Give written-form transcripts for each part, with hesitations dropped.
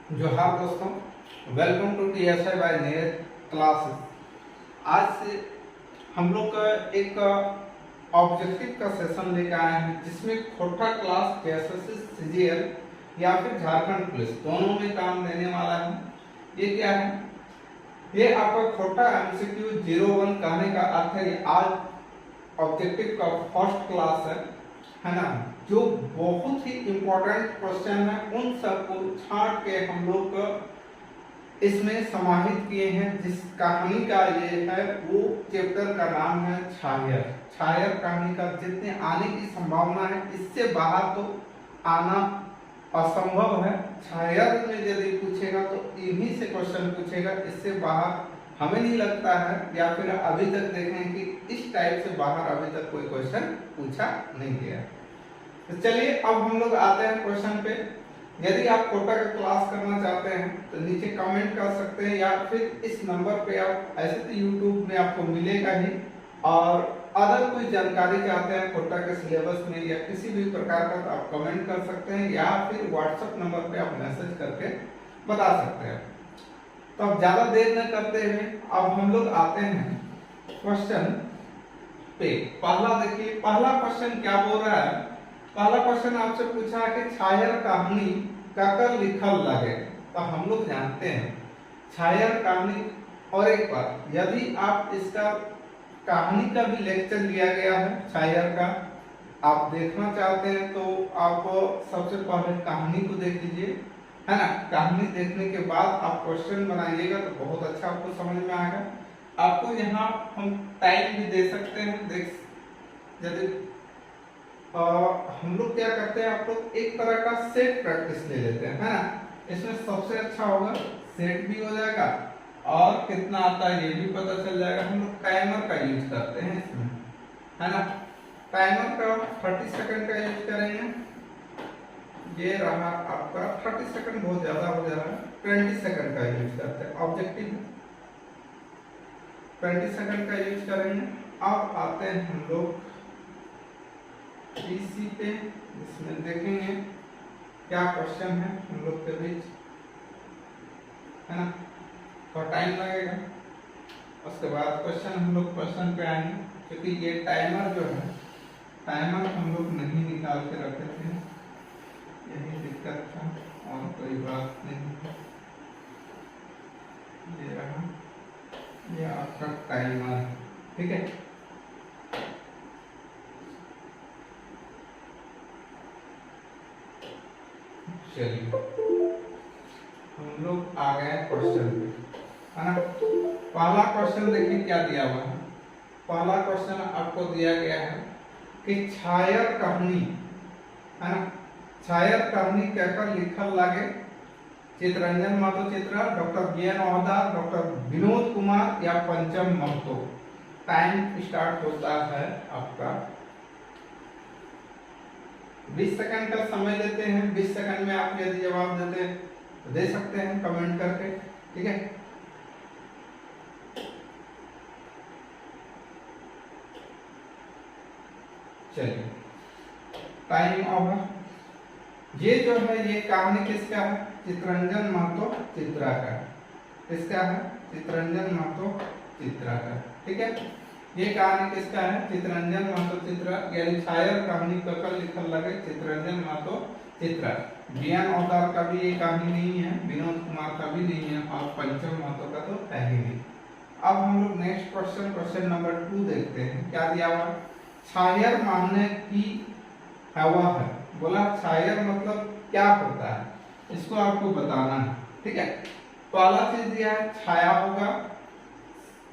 जोहार दोस्तों, welcome to TSI by नेर क्लासेस। आज से हम लोग का एक ऑब्जेक्टिव का सेशन लेकर आए हैं जिसमें खोटा क्लास KSS CGL या फिर झारखंड पुलिस दोनों में काम देने वाला है। ये क्या है? ये आपका खोटा MCQ 01 कहने का अर्थ है आज ऑब्जेक्टिव का फर्स्ट क्लास है ना, जो बहुत ही इम्पोर्टेंट क्वेश्चन है उन सबको छांट के हम लोग इसमें समाहित किए हैं। जिस कहानी का ये है वो चैप्टर का नाम है छायर। छायर कहानी का जितने आने की संभावना है इससे बाहर तो आना असंभव है। छायर में यदि पूछेगा तो इन्हीं से क्वेश्चन पूछेगा, इससे बाहर हमें नहीं लगता है या फिर अभी तक देखें कि इस टाइप से बाहर अभी तक कोई क्वेश्चन पूछा नहीं गया। तो चलिए अब हम लोग आते हैं क्वेश्चन पे। यदि आप कोटा का क्लास करना चाहते हैं तो नीचे कमेंट कर सकते हैं या फिर इस नंबर पे आप, ऐसे तो यूट्यूब में आपको मिलेगा ही, और अगर कोई जानकारी चाहते हैं कोटा के सिलेबस में या किसी भी प्रकार का तो आप कमेंट कर सकते हैं या फिर व्हाट्सएप नंबर पे आप मैसेज करके बता सकते हैं। तो अब ज्यादा देर न करते हुए अब हम लोग आते हैं क्वेश्चन पे। पहला देखिए, पहला क्वेश्चन क्या बोल रहा है। पहला क्वेश्चन आपसे पूछा है कि छायर कहानी काकर लिखल लगे। तो हम लोग जानते हैं छायर कहानी। और एक बात, यदि आप इसका कहानी का भी लेक्चर लिया गया है छायर का, आप देखना चाहते हैं तो आप सबसे पहले कहानी को देख लीजिए, है ना। कहानी देखने के बाद आप क्वेश्चन बनाइएगा तो बहुत अच्छा आपको समझ में आएगा। आपको यहाँ हम टाइम भी दे सकते हैं। देख, यदि हम लोग क्या करते हैं, आप लोग एक तरह का सेट प्रैक्टिस ले लेते हैं, है ना। इसमें सबसे अच्छा होगा सेट भी हो जाएगा और कितना आता है ये भी पता चल जाएगा। हम लोग टाइमर का यूज करते हैं इसमें, है ना। टाइमर का 30 सेकंड का यूज करेंगे। ये रहा आपका 30 सेकंड, बहुत ज्यादा हो जा रहा है। 20 सेकंड का यूज करते हैं, ऑब्जेक्टिव 20 सेकंड का यूज करेंगे। अब आते हैं हम लोग इसी पे, इसमें देखेंगे क्या क्वेश्चन है हम लोग के बीच, है ना। थोड़ा टाइम लगेगा, उसके बाद क्वेश्चन हम लोग क्वेश्चन पे आएंगे। क्योंकि ये टाइमर जो है, टाइमर हम लोग नहीं निकाल के रखे थे, यही दिक्कत था और कोई बात नहीं। ये रहा, ये आपका टाइमर, ठीक है। चलिए हम लोग आ गए क्वेश्चन पे, है ना। पहला क्वेश्चन देखिए क्या दिया हुआ है। पहला क्वेश्चन आपको दिया गया है कि छायर कहानी, है ना, छायर कहानी कहकर लिखल लागे Chittaranjan Mahto Chitra, doctor BN Ohdar, doctor Vinod Kumar या पंचम महतो। टाइम स्टार्ट होता है आपका 20 सेकंड का समय लेते हैं। 20 सेकंड में आप यदि जवाब देते हैं तो दे सकते हैं कमेंट करके, ठीक है। चलिए टाइम ओवर। ये जो है ये कहानी किसका है? चितरंजन महतो चित्रा का। किसका है? चितरंजन महतो चित्रा का, ठीक है। ये कहानी किसका है? चितरंजन महतो चित्रा, यानी छायर कहानी ककर लिखल लगे चितरंजन महतो चित्रा। BN ओहदार का भी ये कहानी नहीं है, विनोद कुमार का भी नहीं है और पंचम महतो का तो है ही नहीं। अब हम लोग नेक्स्ट क्वेश्चन, क्वेश्चन नंबर 2 देखते हैं। क्या दिया हुआ? छायर मानने की हवा है। बोला छायर मतलब क्या होता है, इसको आपको बताना है, ठीक है। पहला चीज दिया है छाया होगा,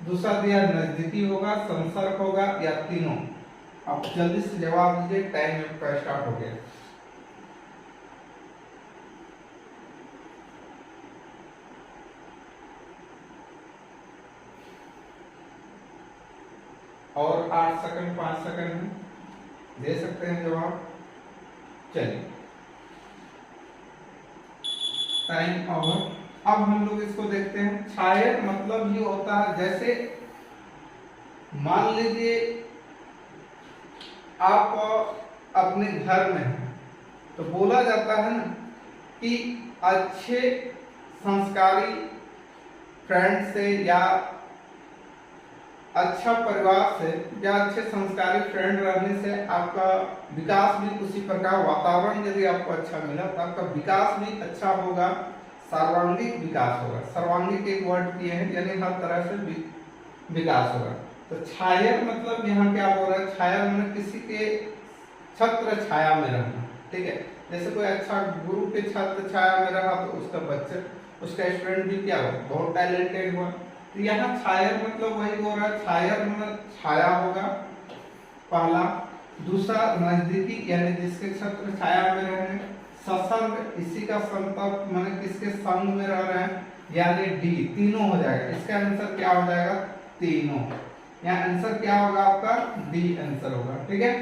दूसरा दिया नजदीकी होगा, संसर्ग होगा या तीनों। अब जल्दी से जवाब दीजिए, टाइम आपका स्टार्ट हो गया। और 8 सेकंड 5 सेकंड में दे सकते हैं जवाब। चलिए टाइम ओवर। अब हम लोग इसको देखते हैं। छायर मतलब ये होता है, जैसे मान लीजिए आप अपने घर में हैं तो बोला जाता है ना कि अच्छे संस्कारी फ्रेंड से या अच्छा परिवार से या अच्छे संस्कारी फ्रेंड रहने से आपका विकास भी उसी प्रकार, वातावरण यदि आपको अच्छा मिला तो आपका विकास भी अच्छा होगा, सर्वांगीण विकास होगा। सर्वांगीण एक वर्ड किए हैं, यानी हर तरह से विकास होगा। तो छाया मतलब यहाँ क्या बोल रहा है, छाया मतलब किसी के छत्र छाया में रहना, ठीक है। जैसे कोई अच्छा गुरु के छत्र छाया में रहा तो उसका बच्चा, उसका स्टूडेंट भी क्या हो, बहुत टैलेंटेड हुआ। तो यहाँ छाया मतलब वही हो रहा है, छाया मतलब छाया होगा पहला। दूसरा नजदीकी, यानी जिसके छत्र छाया में रह रहे हैं। सत्संग, इसी का संपर्क माने किसके संग में रह रहे हैं, यानी डी, तीनों हो जाएगा। इसका आंसर क्या हो जाएगा, तीनों। यहाँ आंसर क्या होगा आपका, डी आंसर होगा, ठीक है।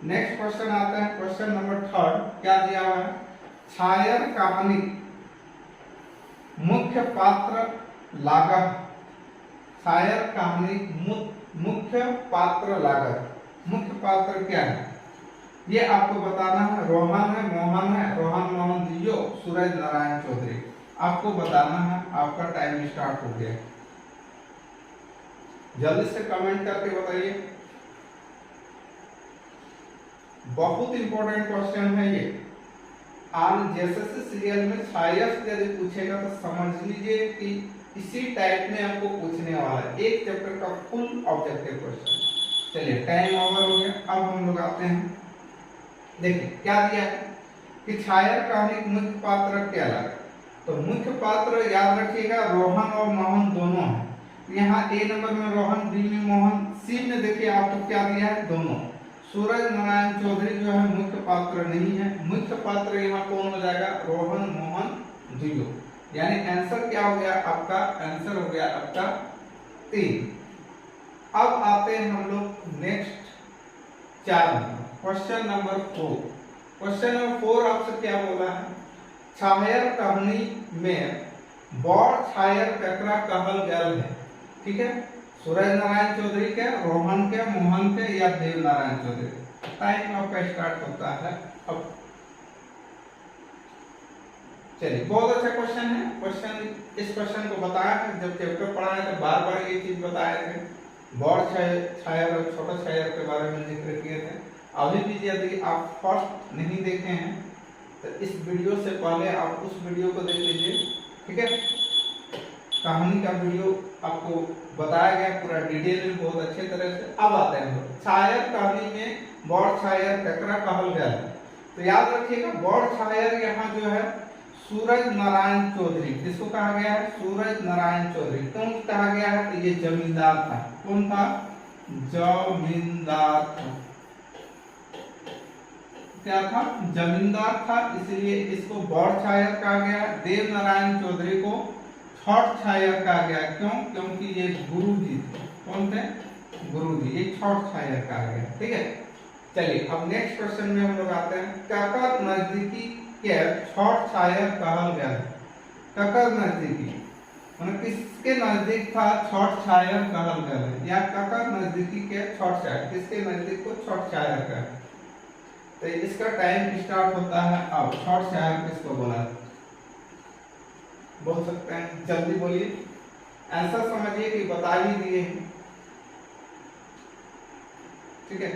नेक्स्ट क्वेश्चन आता है, क्वेश्चन नंबर 3 क्या दिया हुआ है, छायर कहानी मुख्य पात्र लागत। छायर कहानी मुख्य पात्र लागत, मुख्य पात्र क्या है ये आपको बताना है। रोहन है, मोहन है, रोहन मोहन दियो, सूरज नारायण चौधरी, आपको बताना है। आपका टाइम स्टार्ट हो गया, जल्दी से कमेंट करके बताइए। बहुत इंपॉर्टेंट क्वेश्चन है ये। आज जैसे सीरियल में छाया से यदि पूछेगा तो समझ लीजिए कि इसी टाइप में आपको पूछने वाला है, एक चैप्टर का फुल ऑब्जेक्टिव क्वेश्चन। चलिए टाइम ओवर हो गया, अब हम लोग आते हैं। देखिए क्या दिया है कि छाया कहानी मुख्य पात्र क्या लगा, तो मुख्य पात्र याद रखिएगा रोहन और मोहन दोनों है। यहाँ ए नंबर में रोहन, बी में मोहन, सी में देखिए आपको क्या दिया है, दोनों। सूरज नारायण चौधरी जो है मुख्य पात्र नहीं है, मुख्य पात्र यहाँ कौन हो जाएगा, रोहन मोहन दुयो, यानी आंसर क्या हो गया आपका, आंसर हो गया आपका 3। अब आते हैं हम लोग next 4 number, question number 4। Question number 4 आपसे क्या बोला है, छायर कहानी में बड़ छायर ककरा कहल गल है, ठीक है। सूरज नारायण चौधरी के, रोहन के, मोहन के या देव नारायण चौधरी। टाइम आपका स्टार्ट होता है अब। चलिए बहुत अच्छा क्वेश्चन है। इस क्वेश्चन को बताया है, जब चैप्टर पढ़ाया था बार बार ये चीज बताए थे, बड़ छायर और छोटा छायर के बारे में जिक्र किए थे। अभी भी यदि आप फर्स्ट नहीं देखे हैं तो इस वीडियो से पहले आप उस वीडियो को देख लीजिए, ठीक है। कहानी का वीडियो आपको बताया गया पूरा डिटेल में, बहुत अच्छे तरह से। अब आते हैं छायर कहानी में बड़ छायर ककरा कहल गया, तो याद रखिएगा बड़ छायर यहाँ जो है सूरज नारायण चौधरी, किसको कहा गया है, सूरज नारायण चौधरी। क्यों कहा गया है, तो ये जमींदार था। कौन था, जमींदार था। क्या था, जमींदार था, इसलिए इसको बड़ छायर कहा गया। देव नारायण चौधरी को छोट छायर कहा गया, क्यों, क्योंकि ये गुरु जी थे। कौन थे, गुरु जी, ये छोट छायर कहा गया, ठीक है। चलिए अब नेक्स्ट क्वेश्चन में हम लोग आते हैं, ककर नजदीकी के छोट छायर कहल गया। ककर नजदीकी मतलब किसके नजदीक था छोट छायर कहल गया, या ककर नजदीकी के छोट छायर, किसके नजदीक को छोट छायर कहा। तो इसका टाइम स्टार्ट होता है अब। छोट छायर किसको बोला, बोल सकते हैं, जल्दी बोलिए। आंसर समझिए कि बता ही दिए हैं, ठीक है।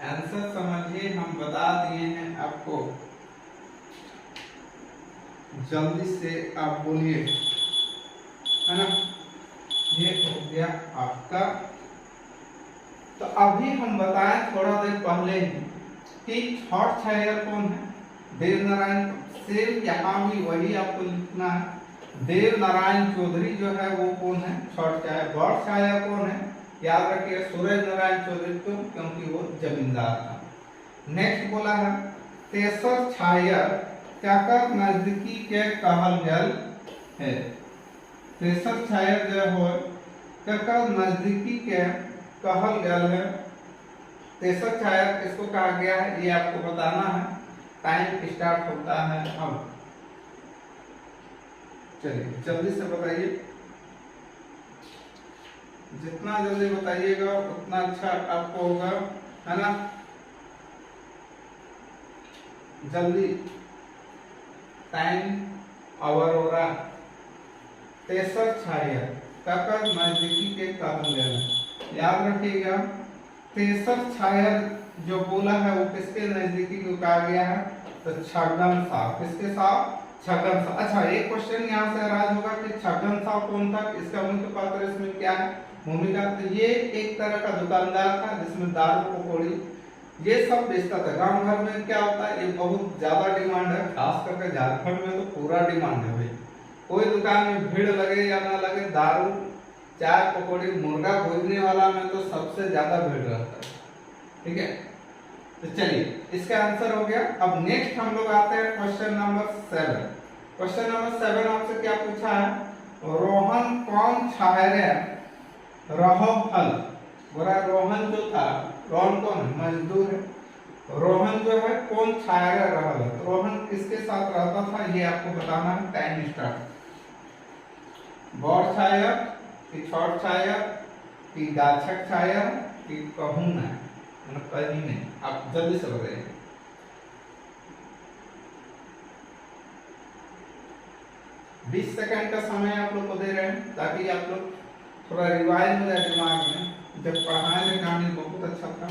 आंसर समझिए, हम बता दिए हैं आपको, जल्दी से आप बोलिए, है ना। ये हो गया आपका। तो अभी हम बताएं थोड़ा देर पहले ही कि छोट छायर कौन है, देव नारायण। सेम यहाँ भी वही आपको लिखना है। देव नारायण चौधरी जो है वो कौन है, छोट छायर। बड़ छायर कौन है, याद रखिए सूरज नारायण चौधरी, क्यों, क्योंकि वो जमींदार था। नेक्स्ट बोला है तेसर छायर ककर नजदीकी के कहल गल है। तेसर छायर जो हो ककर नजदीकी के कहल गल है। तेसर छायर किसको कहा गया है ये आपको बताना है। टाइम स्टार्ट होता है अब। चलिए जल्दी से बताइए, जितना जल्दी बताइएगा उतना अच्छा आपको होगा, है ना। जल्दी टाइम अवरोरा। तेसर छाया काका नजदीकी के कारण लेना। याद रखिएगा, तेसर छाया जो बोला है वो किसके नजदीकी को कहा गया है, तो छगन साव। किसके साव? छगन साव। अच्छा, एक क्वेश्चन यहाँ से राज होगा कि छगन साव कौन था, इसका मुख्य पात्र इसमें क्या है, भूमिका। तो ये एक तरह का दुकानदार था जिसमें दारू पकौड़ी ये सब बेचता था। गांव घर में क्या होता है, ये बहुत ज्यादा डिमांड है, खास करके झारखंड में तो पूरा डिमांड है भाई। कोई दुकान में भीड़ लगे या ना लगे, दारू चाय पकौड़ी मुर्गा भूजने वाला में तो सबसे ज्यादा भीड़ रहता है। ठीक है, तो चलिए इसका आंसर हो गया। अब नेक्स्ट हम लोग आते हैं क्वेश्चन नंबर 7। क्वेश्चन नंबर 7 आपसे क्या पूछा है, रोहन कौन छाहरे रहो फल। बोला रोहन जो था, रोहन कौन है, मजदूर है। रोहन जो है कौन छाहरे रहल, रोहन किसके साथ रहता था ये आपको बताना है। Time start. बड़ छाया कि छोट छाया कि गाछक छाया कि कहूं ना, मतलब कहीं नहीं। आप जल्दी से बताइए। बीस सेकंड का समय आप लोग को दे रहे हैं ताकि आप लोग थोड़ा रिवाइज हो जाए दिमाग में। जब पढ़ाए थे कहानी बहुत अच्छा था।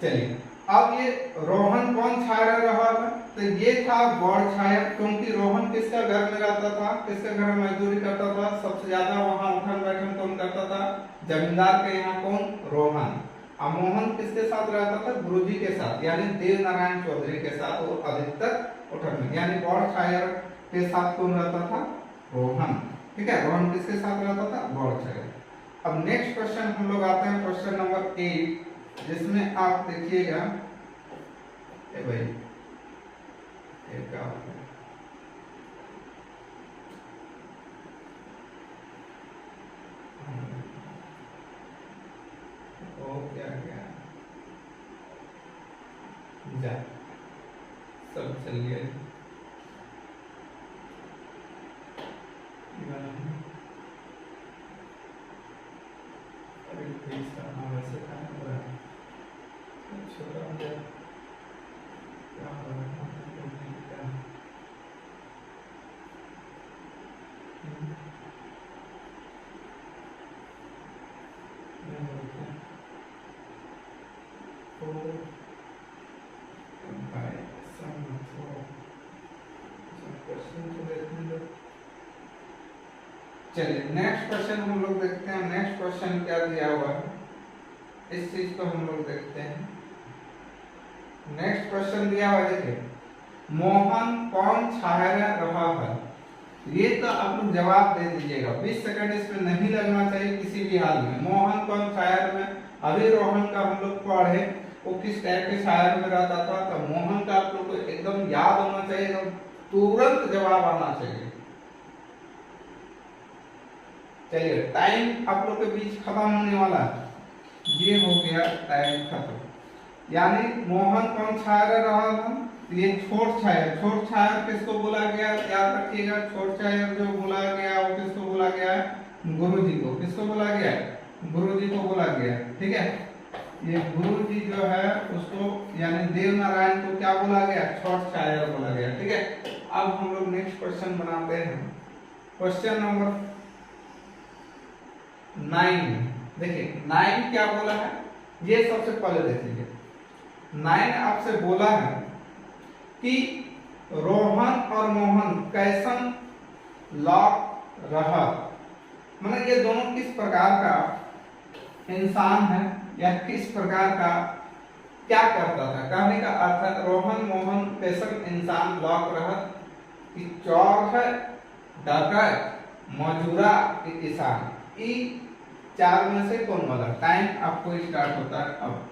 चलिए, अब ये रोहन कौन छाया रहा है, तो ये था बड़ छाया, क्योंकि रोहन किसका घर में रहता था, किसके घर में मजदूरी करता था, सबसे ज्यादा वहां उठन बैठन कौन करता था, जमींदार के यहाँ कौन, रोहन। और मोहन किसके साथ रहता था, गुरुजी के साथ, यानी देव नारायण चौधरी के साथ वो अधिकतर उठन में, यानी बड़ छाया के साथ कौन रहता था, रोहन। ठीक है, रोहन किसके साथ रहता था, बड़ छाया। अब नेक्स्ट क्वेश्चन हम लोग आते हैं क्वेश्चन नंबर 8, जिसमें आप देखिएगा भाई क्या जा सब चलिए। चलिए नेक्स्ट क्वेश्चन हम लोग देखते हैं। नेक्स्ट क्वेश्चन क्या दिया हुआ है, इस चीज को हम लोग देखते हैं। नेक्स्ट क्वेश्चन दिया हुआ है, देखिए, मोहन कौन छाया रहा है। ये तो आप लोग जवाब दे दीजिएगा, 20 सेकंड इसमें नहीं लगना चाहिए किसी भी हाल में। मोहन कौन छाया में, अभी रोहन का हम लोग पढ़े वो किस टाइप के छाया में रहता था, तो मोहन का आप लोग को एकदम याद होना चाहिए, एकदम तुरंत जवाब आना चाहिए। चलिए, टाइम आप लोग के बीच खत्म होने वाला है, ये हो गया टाइम खत्म। यानी मोहन कौन छाया रहा था, ये छोट छाया। छोट छाया किसको बोला गया, याद रखिएगा, छोट छाया जो बोला गया वो किसको बोला गया है, गुरुजी को। किसको बोला गया है, गुरुजी को बोला गया। ठीक है, ये गुरुजी जो है उसको यानी देव नारायण को क्या बोला गया, छोट छाया बोला गया। ठीक है, अब हम लोग नेक्स्ट क्वेश्चन बनाते हैं। Question number 9। देखिए 9 क्या बोला है, ये सबसे पहले देख लीजिए। 9 आपसे बोला है कि रोहन और मोहन कैसन लॉक रहा, मतलब ये दोनों किस प्रकार का इंसान है या किस प्रकार का क्या करता था। कहने का अर्थ है रोहन मोहन कैसन इंसान लॉक रहा, कि चौर है, डकैत, मजूरा, किसान। ई 4 में से कौन वाला। टाइम आपको स्टार्ट होता है अब,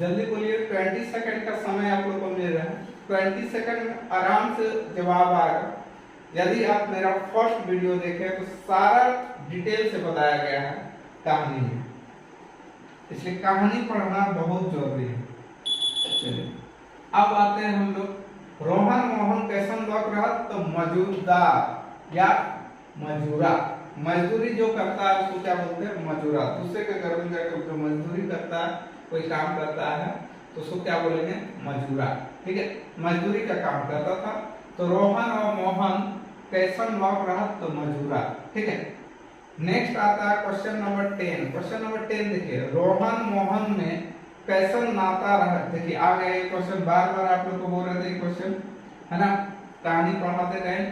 जल्दी बोलिए। 20 सेकंड का समय आप लोग को मिल रहा है, 20 सेकंड में आराम से जवाब आएगा। यदि आप मेरा फर्स्ट वीडियो देखें तो सारा डिटेल से बताया गया है कहानी में, इसलिए कहानी पढ़ना बहुत जरूरी है। चलिए अब आते हैं हम लोग, रोहन मोहन कैसन लॉक रहा, तो मजूरदार या मजूरा। मजदूरी जो करता है उसको क्या बोलते हैं, मजूरा। दूसरे के घर में जाकर जो मजदूरी करता है कोई काम करता है तो उसको क्या बोलेंगे, मजूरा। ठीक है, मजदूरी का काम करता था। तो रोहन और मोहन कैसन लोग रहा, तो मजूरा। ठीक है, नेक्स्ट आता है क्वेश्चन नंबर 10। क्वेश्चन नंबर 10 देखिए, रोहन मोहन में कैसन नाता रहा। देखिए आ गया ये क्वेश्चन, बार बार आप लोग को बोल रहे थे क्वेश्चन, है ना, कहानी पढ़ाते रहे।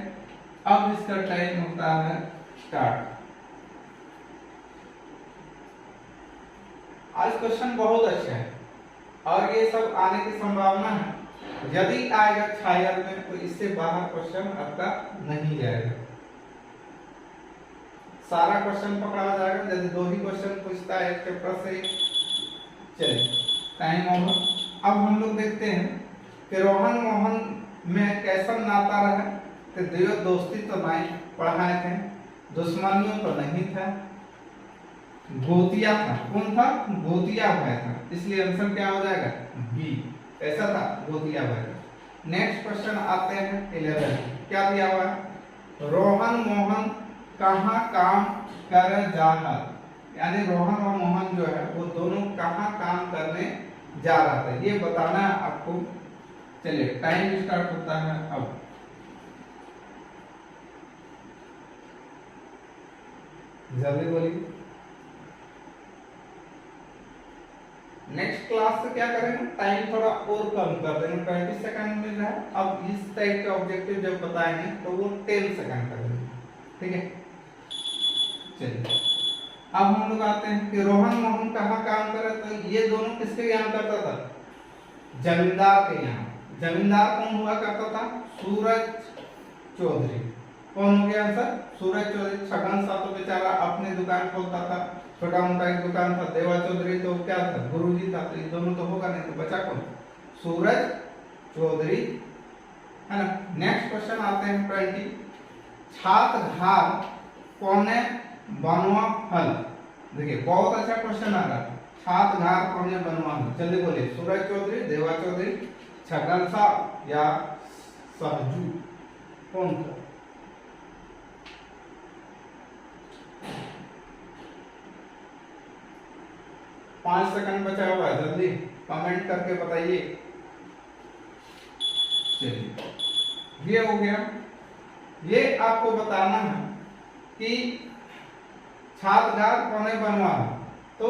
अब इसका टाइम होता है स्टार्ट। आज क्वेश्चन बहुत अच्छा है और ये सब आने की संभावना है। यदि आएगा छाया में तो इससे बाहर क्वेश्चन आपका नहीं जाएगा, सारा क्वेश्चन पकड़ा जाएगा। यदि 2 ही क्वेश्चन पूछता है एक चैप्टर से। चलिए टाइम ओवर। अब हम लोग देखते हैं कि रोहन मोहन में कैसा नाता रहा। तो दोस्ती तो नहीं पढ़ाए थे, दुश्मनियों तो नहीं था, गोतिया था। कौन था, गोतिया भाई था, इसलिए आंसर क्या हो जाएगा, बी। ऐसा था, गोतिया भाई। नेक्स्ट क्वेश्चन आते हैं 11। क्या दिया हुआ है, रोहन मोहन कहाँ काम कर रहा। यानी रोहन और मोहन जो है वो दोनों कहाँ काम करने जा रहा था, ये बताना है आपको। चलिए टाइम स्टार्ट होता है अब। जल्दी बोलिए। नेक्स्ट क्लास से क्या करेंगे, टाइम थोड़ा और कम कर देंगे, 25 सेकंड मिल रहा है। अब इस टाइप के ऑब्जेक्टिव जब बताएंगे तो वो 10 सेकंड करेंगे। ठीक है, चलिए अब हम लोग आते हैं कि रोहन मोहन कहाँ काम कर रहे। तो ये दोनों किसके यहाँ करता था, जमींदार के यहाँ। जमींदार कौन हुआ करता था, सूरज चौधरी। कौन हो गया आंसर, सूरज चौधरी। छगन सा तो बेचारा अपने दुकान खोलता था, छोटा मोटा एक दुकान था। देवा चौधरी तो क्या था, गुरुजी था। तो ये दोनों तो होगा नहीं, तो बचा कौन, सूरज चौधरी, है ना। नेक्स्ट क्वेश्चन आते हैं 20। छात घार कौने बनवा फल। देखिए बहुत अच्छा क्वेश्चन आ रहा है, छात घार कौने बनवा फल। जल्दी बोलिए, सूरज चौधरी, देवा चौधरी, छगन सा या सहजू, कौन था। पांच सेकंड बचा हुआ है, जल्दी कमेंट करके बताइए। चलिए ये हो गया। ये आपको बताना है कि छातघार कौने बनवा। तो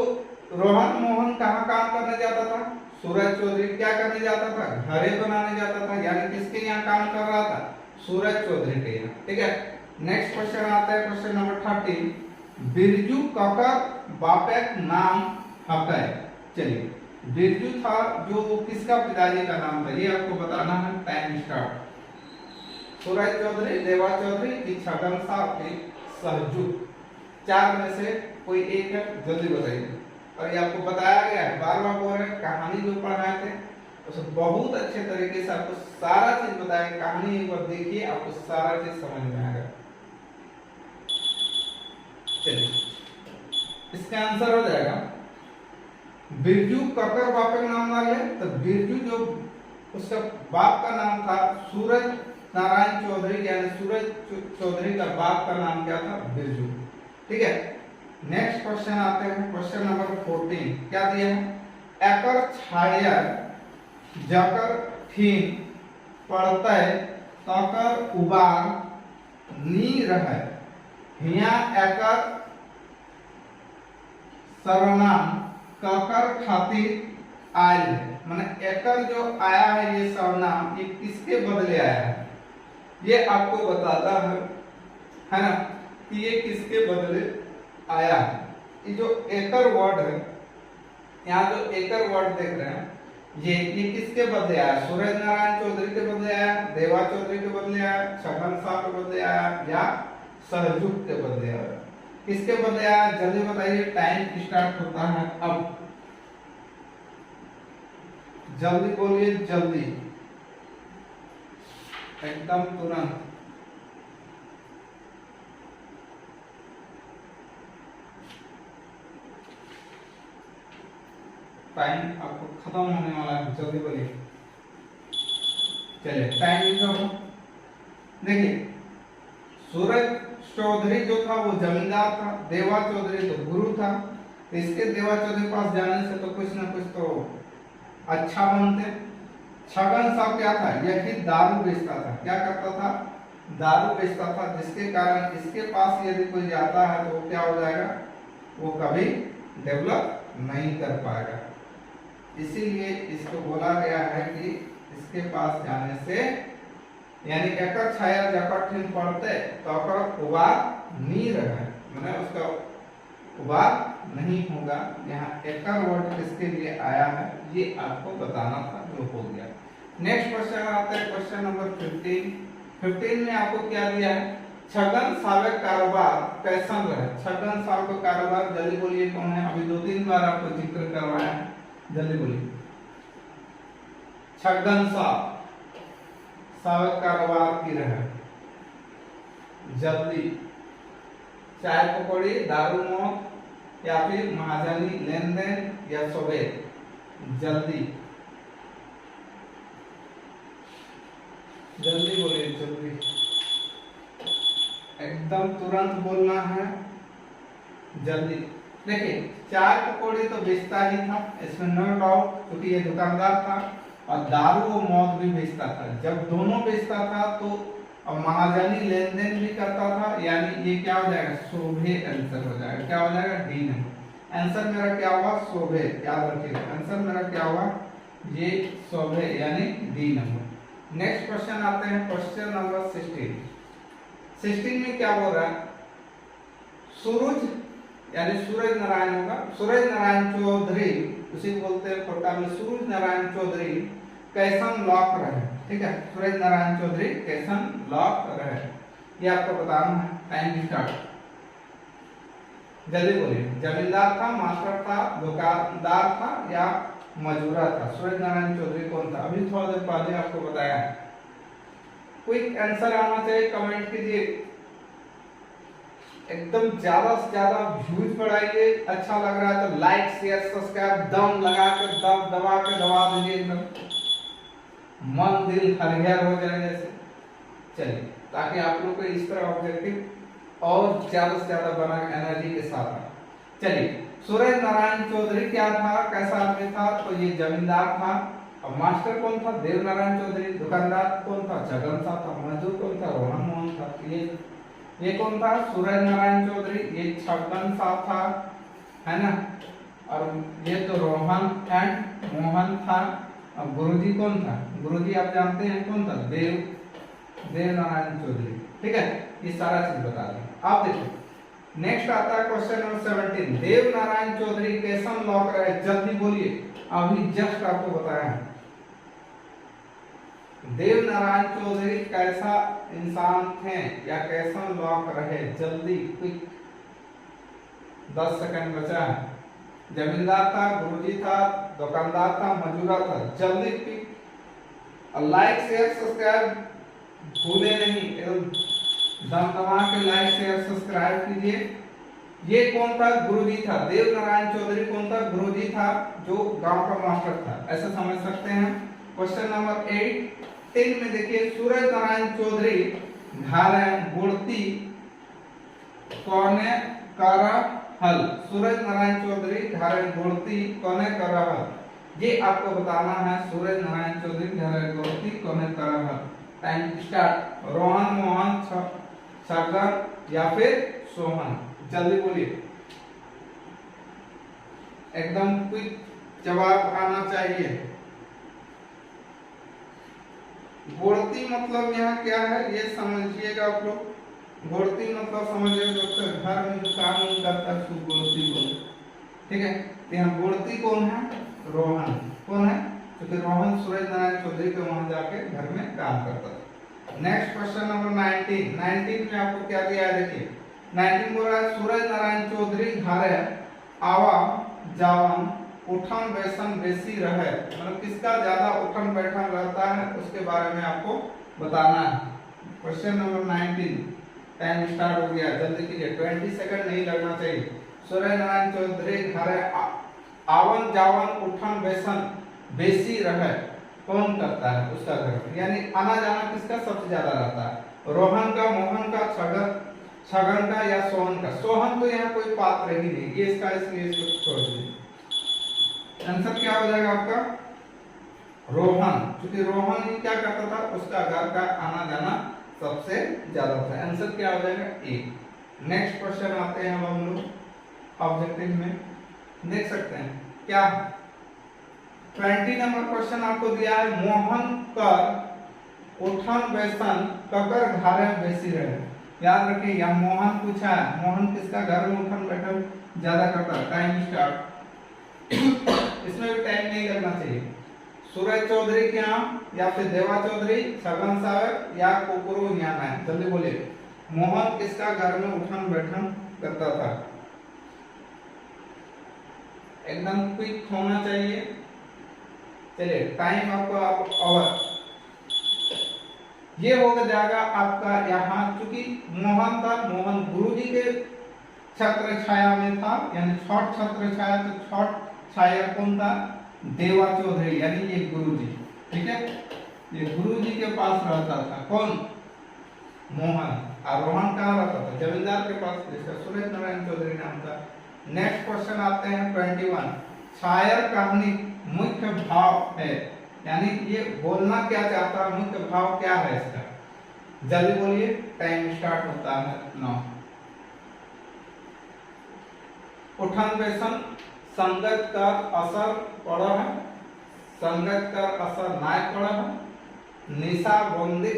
रोहन मोहन कहाँ काम करने जाता था, सूरज चौधरी क्या करने जाता था, घरे बनाने जाता था। यानी किसके यहाँ काम कर रहा था, सूरज चौधरी के यहाँ। ठीक है, नेक्स्ट क्वेश्चन आता है क्वेश्चन नंबर 30। बिरजू ककर बापेक नाम हकै। चलिए बिरजू था जो किसका पिताजी का नाम था, ये आपको बताना है। Time start. सूरज चौधरी, देवा चौधरी की छगन सा की सहजू, 4 में से कोई एक है, जल्दी बताइए। और ये आपको बताया गया है, बार बार बोल रहे हैं, कहानी जो पढ़ाए थे उसमें बहुत अच्छे तरीके से आपको सारा चीज बताया। कहानी एक बार देखिए, आपको सारा चीज समझ में आएगा। चलिए इसका आंसर हो जाएगा बिरजू ककर बाप का नाम डाल ले। तो बिरजू जो उसका बाप का नाम था सूरज नारायण चौधरी, यानी सूरज चौधरी का बाप का नाम क्या था, बिरजू। ठीक है, नेक्स्ट क्वेश्चन आते हैं क्वेश्चन नंबर 14। क्या दिया है, एकर छाया जकर थीन पड़ते तकर उबार नी रहे। हिया एकर सर्वनाम ककर खातिर आयल है। माने एकर जो आया है ये सर्वनाम, ये किसके बदले आया है, ये आपको बताता है ना, कि ये किसके बदले आया है। ये जो एकर वर्ड है, यहाँ जो एकर वर्ड देख रहे हैं, ये किसके बदले आया, सूरज नारायण चौधरी के बदले आया, देवा चौधरी के बदले आया, छगन शाह के बदले आया, या सहजुग के बदले आया। किसके बदले आया, जल्दी बताइए। टाइम स्टार्ट होता है अब, जल्दी बोलिए, जल्दी एकदम तुरंत। टाइम आपको खत्म होने वाला है, जल्दी बोलिए। चलिए टाइम देखिए, सूरज चौधरी जो था वो जमींदार था, देवा चौधरी तो गुरु था, तो इसके देवा चौधरी के पास जाने से तो कुछ ना कुछ तो अच्छा बनते। छगन साहब क्या था, यही दारू बेचता था। क्या करता था, दारू बेचता था, जिसके कारण इसके पास यदि कोई जाता है तो वो क्या हो जाएगा, वो कभी डेवलप नहीं कर पाएगा। इसीलिए इसको बोला गया है कि इसके पास जाने से यानी एकर छाया जकट ठिन पड़ते तो ओकर उबार नहीं रहे, माने उसका उबार नहीं होगा। यहाँ एकर वर्ड किसके लिए आया है ये आपको बताना था, जो हो गया। नेक्स्ट क्वेश्चन आता है क्वेश्चन नंबर 15। 15 में आपको क्या दिया है, छगन साहब का कारोबार कैसा रहा। छगन साहब का कारोबार जल्दी बोलिए कौन है, अभी 2-3 बार आपको जिक्र करवाया है, जल्दी बोलिए। छगन साहब कारोबार की रहे, जल्दी। चाय पकौड़ी, दारू मौत या फिर महाजनी लेन देन या सोबेत, जल्दी जल्दी बोलिए, जल्दी एकदम तुरंत बोलना है, जल्दी। देखिए चाय पकौड़ी तो बेचता ही था, इसमें नो डाउट, क्योंकि ये दुकानदार था, और दारू और मौत भी बेचता था। जब दोनों बेचता था तो महाजनी लेन देन भी करता था, यानी ये क्या हो जाएगा, शोभे आंसर हो जाएगा। क्या हो जाएगा, डी नंबर। आंसर मेरा क्या हुआ, शोभे, याद रखिएगा आंसर मेरा क्या हुआ, ये शोभे यानी डी नंबर। नेक्स्ट क्वेश्चन आते हैं क्वेश्चन नंबर 16। 16 में क्या बोल रहा है, सूरज यानी सूरज नारायण होगा, सूरज नारायण चौधरी, उसी को बोलते हैं खोटा में सूरज नारायण चौधरी कैसन लॉक रहे। ठीक है, सूरज नारायण चौधरी कैसन लॉक रहे, ये आपको बताना है। टाइम स्टार्ट, जल्दी बोलिए। जमींदार था, मास्टर था, दुकानदार था या मजूरा था। सूरज नारायण चौधरी कौन था, अभी थोड़ा देर पहले आपको बताया है। क्विक आंसर आना चाहिए, कमेंट कीजिए। एकदम ज्यादा से ज्यादा व्यूज बढ़ाइए, अच्छा लग रहा है तो लाइक शेयर सब्सक्राइब दम लगा के दबा दीजिए, एकदम मन दिल हरिहर हो जाए जैसे। चलिए, ताकि आप लोग को इस तरह ऑब्जेक्टिव और ज्यादा से ज्यादा बना एनर्जी के साथ। चलिए, सूरज नारायण चौधरी क्या था, कैसा आदमी था, तो ये जमींदार था। और मास्टर कौन था, देव नारायण चौधरी। दुकानदार कौन था, जगन साहब था। मजदूर कौन था, रोहन मोहन था। ये कौन था, सूरज नारायण चौधरी। ये छगन साहब था, है ना, और ये तो रोहन एंड मोहन था। अब गुरुजी कौन था, गुरुजी आप जानते हैं कौन था, देव नारायण चौधरी। ठीक है, ये सारा चीज बता दें। आप देखो नेक्स्ट आता है क्वेश्चन नंबर 17। देव नारायण चौधरी कैसन लॉक रहे, जल्दी बोलिए, अभी जस्ट आपको बताया है। देव नारायण चौधरी कैसा इंसान थे या कैसन लॉक रहे, जल्दी क्विक, 10 सेकंड बचा है। जमींदार था, गुरुजी था, दुकानदार था, मजूरा था, जल्दी क्विक। और लाइक शेयर सब्सक्राइब भूले नहीं, दम के लाइक शेयर सब्सक्राइब कीजिए। ये कौन था, गुरुजी था। देव नारायण चौधरी कौन था, गुरुजी था, जो गांव का मास्टर था, ऐसा समझ सकते हैं। क्वेश्चन नंबर 18 में देखिए, सूरज नारायण चौधरी घारे गुड़ती कौने करा हल। सूरज नारायण चौधरी घारे गुड़ती कौने करा हल, ये आपको बताना है। सूरज नारायण चौधरी घारे गुड़ती कौने करा हल। Time start. रोहन मोहन छगन या फिर सोहन, जल्दी बोलिए, एकदम क्विक जवाब आना चाहिए। गुड़ती मतलब यहाँ क्या है ये समझिएगा आप लोग। गुड़ती मतलब समझिए दोस्तों, घर में जो काम करता है उसको गुड़ती बोले। ठीक है, तो यहाँ गुड़ती कौन है, रोहन। कौन है, क्योंकि रोहन सूरज नारायण चौधरी के वहां जाके घर में काम करता था। नेक्स्ट क्वेश्चन नंबर 19 में आपको क्या दिया है, देखिए 19 बोल रहा है, सूरज नारायण चौधरी घरे आवा जावन उठन बैठन बेसी रहे, मतलब किसका ज्यादा उठन बैठन रहता है उसके बारे में आपको बताना है। क्वेश्चन नंबर 19, टाइम स्टार्ट हो गया, जल्दी कीजिए, 20 सेकंड नहीं लगना चाहिए। सूरज नारायण चौधरी घरे आवन जावन उठन बैठन बेसी रहे, कौन करता है उसका घर, यानी आना जाना किसका सबसे ज्यादा रहता है, रोहन का, मोहन का, छगन का या सोहन का। सोहन तो यहाँ कोई पात्र ही नहीं, ये इसका, इसलिए इसको छोड़ दीजिए। आंसर क्या हो जाएगा आपका? रोहन, क्योंकि रोहन ही क्या करता था, उसका घर का आना जाना सबसे ज्यादा था। आंसर क्या हो जाएगा? ए। नेक्स्ट क्वेश्चन आते हैं हम लोग ऑब्जेक्टिव में, देख सकते हैं क्या 20 नंबर क्वेश्चन आपको दिया है, मोहन कर उठन बैसन ककर घरे बेसी रहे। याद रखिए यह मोहन पूछा है, मोहन किसका घर में उठन बैठन ज्यादा करता है। Time start. इसमें भी टाइम नहीं लगना चाहिए। सूरज चौधरी के यहाँ या फिर देवा चौधरी, छगन सागर या कुकुरु याना है, जल्दी बोलिए। मोहन किसका घर में उठन बैठन करता था? एकदम क्विक होना चाहिए। चलिए टाइम आपको और ये हो जाएगा आपका यहाँ, चूंकि मोहन था, मोहन गुरुजी के छत्र छाया में था, यानी छठ छत्र छाया, तो छठ छाया कौन था? देवा चौधरी, यानी ये गुरुजी। ठीक है, ये गुरुजी के पास रहता था कौन? मोहन। और रोहन कहाँ रहता था? जमींदार के पास, जिसका सूरज नारायण चौधरी नाम था। नेक्स्ट क्वेश्चन आते हैं 21। शायर कहानी मुख्य भाव है, यानी ये बोलना क्या चाहता है, मुख्य भाव क्या है इसका? जल्दी बोलिए, टाइम स्टार्ट होता है 9। उठन बैसन संगत का असर पड़ा है, संगत का असर नाय पड़ा है। निशाबंदी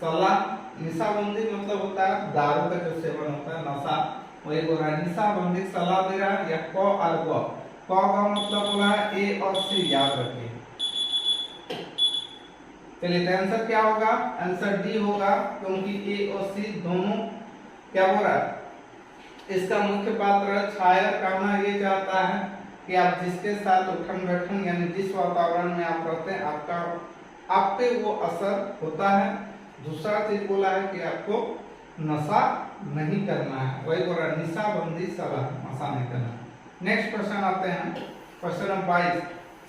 सलाह, निशाबंदी मतलब होता है दारू का जो सेवन होता है, नशा, वही बोल रहा है। निशाबंदी सलाह दे रहा है, या क और ग। क का मतलब बोला है ए और सी, याद रखिए। चलिए आंसर क्या होगा? आंसर डी होगा, क्योंकि ए और सी दोनों क्या बोल रहा है, इसका मुख्य पात्र है। शायर कहना ये चाहता है कि आप जिसके साथ उठन बैठन, यानी जिस वातावरण में आप रहते हैं, आपका आप पे वो असर होता है। दूसरा चीज बोला है कि आपको नशा नहीं करना है, वही बोल रहा है निशाबंदी सलाह, नशा नहीं करना। नेक्स्ट क्वेश्चन आते हैं, क्वेश्चन नंबर 22।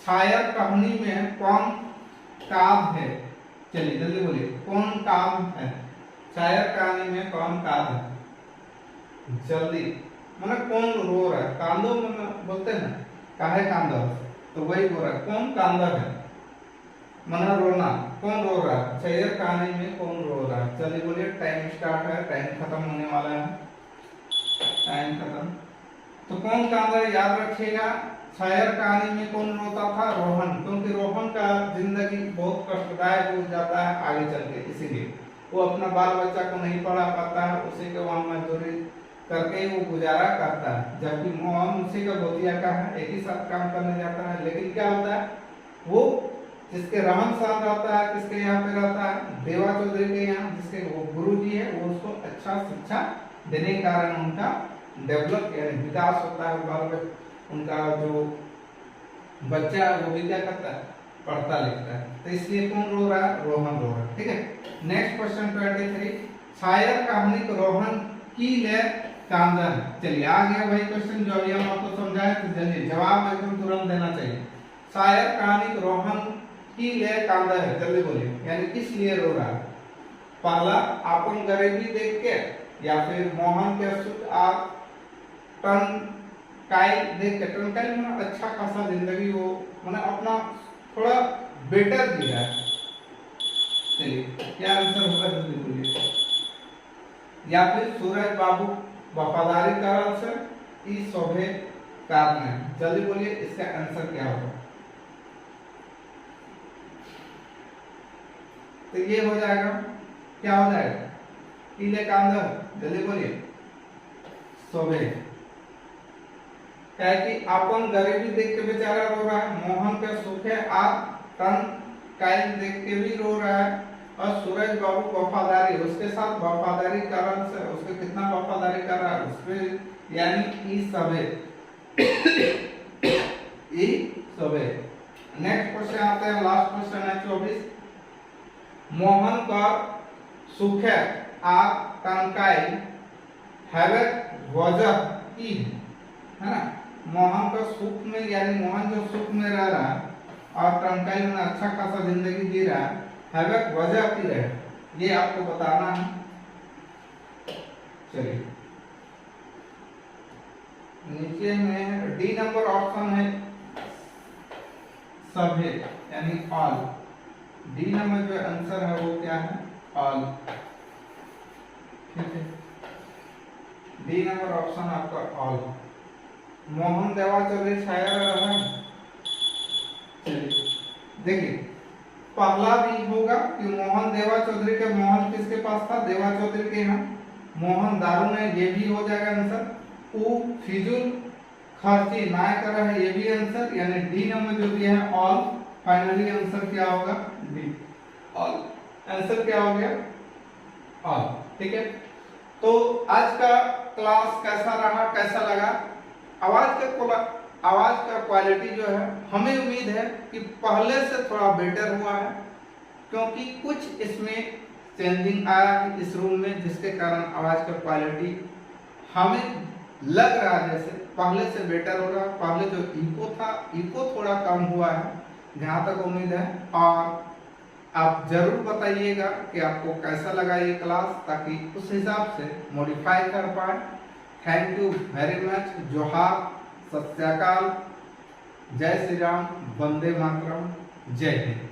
शायर कहानी में कौन काव्य है? चलिए जल्दी बोलिए, कौन काव्य है? शायर कहानी में कौन काव्य है? जल्दी, मतलब कौन रो रहा है? कांदो मतलब बोलते हैं ना, काहे कांदो, तो वही बोल रहा है कौन कांदा है, मना रोना, कौन रो रहा है? शायर कहानी में कौन रो रहा है? चलिए बोलिए, टाइम स्टार्ट है, टाइम खत्म होने वाला है, टाइम खत्म। तो कौन कांदा, याद रखिएगा। शायर कहानी में कौन रोता था? रोहन, क्योंकि रोहन का जिंदगी बहुत कष्टदायक हो जाता है आगे चल के, इसीलिए वो अपना बाल बच्चा को नहीं पढ़ा पाता है, उसी के वहां मजदूरी करके ही वो गुजारा करता है। जबकि मोहन उसी का गोतिया का है, एक ही साथ काम करने जाता है। लेकिन क्या होता है, वो जिसके रहन सहन रहता है, किसके यहाँ पे रहता है? देवा चौधरी के यहाँ, जिसके वो गुरु जी है, वो उसको अच्छा शिक्षा देने के कारण उनका डेवलप यानी विकास होता है। बाल उनका जो बच्चा है वो भी क्या करता है? पढ़ता लिखता है। तो इसलिए कौन रो रहा है? रोहन रो रहा है। ठीक है, नेक्स्ट क्वेश्चन 23। शायर कहानी को रोहन की ले कांदन। चलिए आ गया वही क्वेश्चन जो अभी हम आपको समझाए, तो जल्दी जवाब एकदम तुरंत देना चाहिए। शायर कहानी को रोहन की ले कांदा है, जल्दी बोलिए, यानी किस लिए रो रहा है? पहला अपन गरीबी देख के, या फिर मोहन के सुख आप टन काई देख के। टन काई मतलब अच्छा खासा जिंदगी हो, मतलब अपना थोड़ा बेटर दिया है। चलिए क्या आंसर होगा, जल्दी बोलिए। या फिर सूरज बाबू वफादारी कारण से इस शोभे कारण है, जल्दी बोलिए, इसका आंसर क्या होगा? तो ये हो जाएगा, क्या हो जाएगा? पीले कांदा, जल्दी बोलिए, शोभे। क्या है कि अपन गरीबी देख के बेचारा रो रहा है, मोहन के सुखे आप टन काई देख के भी रो रहा है, और सूरज बाबू वफादारी, उसके साथ वफादारी कारण से, उसके कितना वफादारी कर रहा है उसपे, यानी ई सबे, ई सबे। नेक्स्ट क्वेश्चन आते हैं, लास्ट क्वेश्चन है 24। मोहन का सुखे आप टंकाई हैवे वजह की है ना। मोहन का सुख में, यानी मोहन जो सुख में रह रहा है और टंकाई में अच्छा खासा जिंदगी जी रहा है, हैवे वजह की रहे, ये आपको बताना है। चलिए नीचे में डी नंबर ऑप्शन है सभी यानी ऑल। डी नंबर जो आंसर है वो क्या है? ऑल। ठीक है, डी नंबर ऑप्शन आपका ऑल। मोहन देवा चौधरी छाया रहा है। चलिए देखिए पहला भी होगा कि मोहन देवा चौधरी के, मोहन किसके पास था? देवा चौधरी के यहाँ। मोहन दारू ने, ये भी हो जाएगा आंसर। ऊ फिजूल खर्ची ना कर रहा है, ये भी आंसर। यानी डी नंबर जो दिया है ऑल। फाइनली आंसर क्या होगा? D all. आंसर क्या हो गया? ऑल। ठीक है, तो आज का क्लास कैसा रहा, कैसा लगा? आवाज का क्वालिटी जो है हमें उम्मीद है कि पहले से थोड़ा बेटर हुआ है, क्योंकि कुछ इसमें चेंजिंग आया है इस रूम में, जिसके कारण आवाज का क्वालिटी हमें लग रहा है जैसे पहले से बेटर हो रहा है। पहले जो इको था, इको थोड़ा कम हुआ है जहाँ तक उम्मीद है। और आप जरूर बताइएगा कि आपको कैसा लगा ये क्लास, ताकि उस हिसाब से मॉडिफाई कर पाए। Thank you very much. जोहार, सत श्री अकाल, जय श्री राम, वंदे मातरम, जय हिंद।